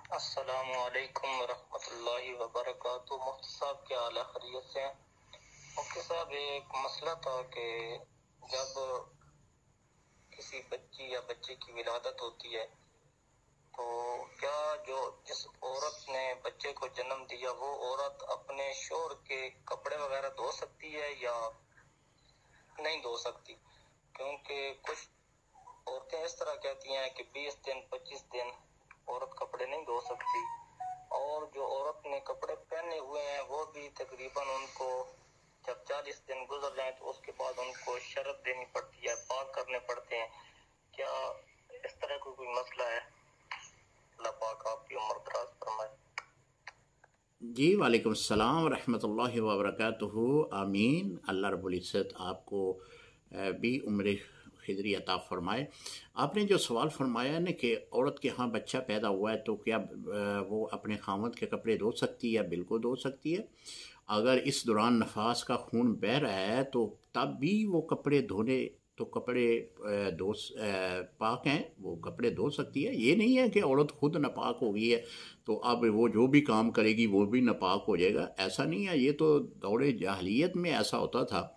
السلام علیکم ورحمۃ اللہ وبرکاتہ۔ مفتی صاحب کیا حال ہے؟ خیریت سے ہیں؟ مفتی صاحب ایک مسئلہ تھا کہ جب کسی بچی یا بچے کی ولادت ہوتی ہے تو کیا جس عورت نے بچے کو جنم دیا وہ عورت اپنے شوہر کے کپڑے وغیرہ دھو سکتی ہے یا نہیں دھو سکتی؟ کیونکہ کچھ عورتیں اس طرح کہتی ہیں کہ 20 دن 25 دن عورت کپڑے نہیں دھو سکتی، اور جو عورت نے کپڑے پہنے ہوئے ہیں وہ بھی تقریباً ان کو جب 40 دن گزر جائیں تو اس کے بعد ان کو شرط دینی پڑتی ہے، پاک کرنے پڑتے ہیں۔ کیا اس طرح کوئی مسئلہ ہے؟ اللہ پاک آپ کی عمر دراز فرمائے۔ جی وعلیکم السلام ورحمۃ اللہ وبرکاتہ۔ آمین۔ اللہ رب العزت آپ کو بھی عمر خضری عطا فرمائے۔ آپ نے جو سوال فرمایا ہے نا کہ عورت کے ہاں بچہ پیدا ہوا ہے تو کیا وہ اپنے خاوند کے کپڑے دھو سکتی ہے؟ بالکل دھو سکتی ہے۔ اگر اس دوران نفاس کا خون بہہ رہا ہے تو تب بھی وہ کپڑے دھونے تو کپڑے پاک ہیں، وہ کپڑے دھو سکتی ہے۔ یہ نہیں ہے کہ عورت خود ناپاک ہو گئی ہے تو اب وہ جو بھی کام کرے گی وہ بھی ناپاک ہو جائے گا، ایسا نہیں ہے۔ یہ تو دور جاہلیت میں ایسا ہوتا تھا۔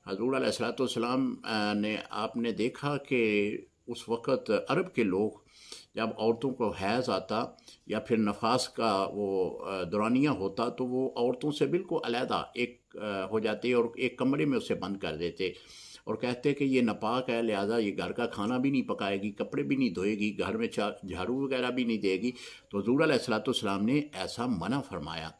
حضور علیہ السلام نے آپ نے دیکھا کہ اس وقت عرب کے لوگ جب عورتوں کو حیض آتا یا پھر نفاس کا وہ دورانیہ ہوتا تو وہ عورتوں سے بالکل علیحدہ ایک ہو جاتے اور ایک کمرے میں اسے بند کر دیتے اور کہتے کہ یہ ناپاک ہے، لہذا یہ گھر کا کھانا بھی نہیں پکائے گی، کپڑے بھی نہیں دھوئے گی، گھر میں جھاڑو وغیرہ بھی نہیں دے گی۔ تو حضور علیہ السلام نے ایسا منع فرمایا۔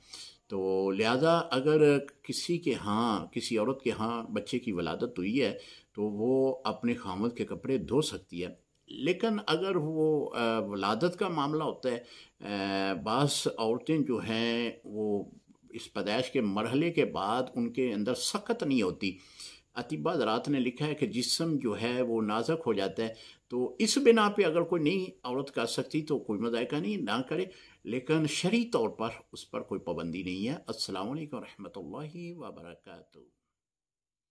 تو لہذا اگر کسی عورت کے ہاں بچے کی ولادت ہوئی ہے تو وہ اپنے خاوند کے کپڑے دھو سکتی ہے۔ لیکن اگر وہ ولادت کا معاملہ ہوتا ہے، بعض عورتیں جو ہیں وہ اس پیدائش کے مرحلے کے بعد ان کے اندر سخت نہیں ہوتی۔ اطباء حضرات نے لکھا ہے کہ جسم جو ہے وہ نازک ہو جاتا ہے، تو اس بنا پہ اگر کوئی نہیں عورت کر سکتی تو کوئی مذائقہ نہیں، نہ کرے، لیکن شرعی طور پر اس پر کوئی پابندی نہیں ہے۔ السلام علیکم ورحمۃ اللہ وبرکاتہ۔